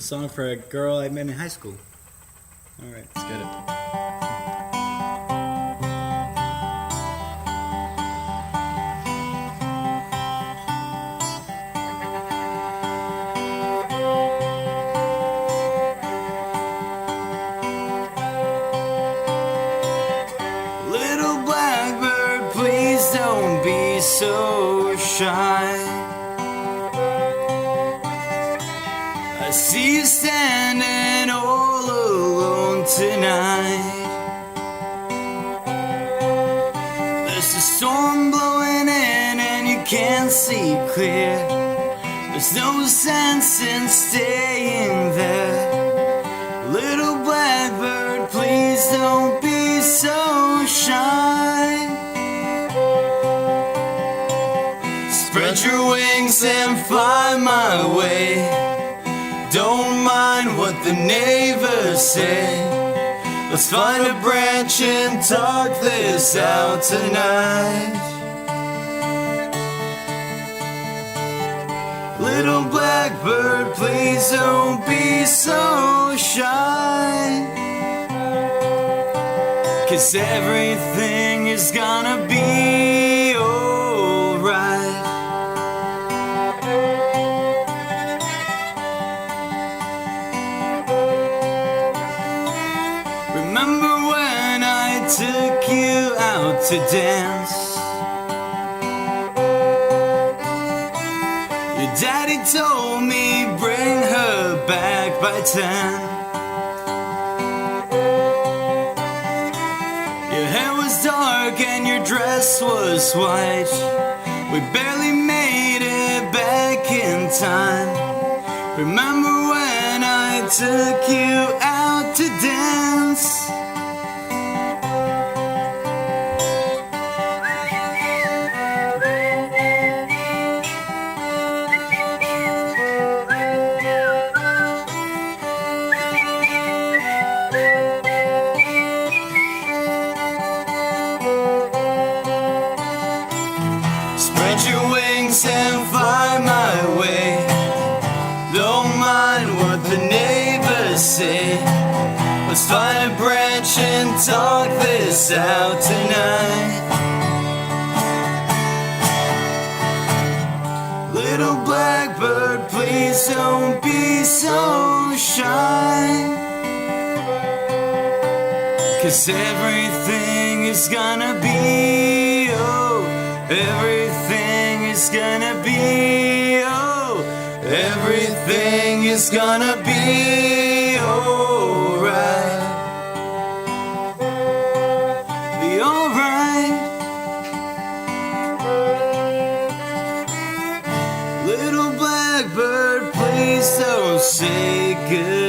song for a girl I met in high school. Alright, let's get it. Little blackbird, please don't be so shy. I see you standing all alone tonight. There's a storm blowing in and you can't see clear. There's no sense in staying there. Little blackbird, please don't be so shy. Spread your wings and fly my way. Don't mind what the neighbors say. Let's find a branch and talk this out tonight. Little blackbird, please don't be so shy. 'Cause everything is gonna be alright. Remember when I took you out to dance? Your daddy told me bring her back by 10. Your hair was dark and your dress was white. We barely made it back in time. Remember when I took you out to dance? Spread your wings and fly my way. Don't mind what the neighbors say. Let's find a branch and talk this out tonight. Little blackbird, please don't be so shy. 'Cause everything is gonna be, oh, everything is gonna be, oh, everything is gonna be alright. Be alright. Little blackbird, please don't say goodbye.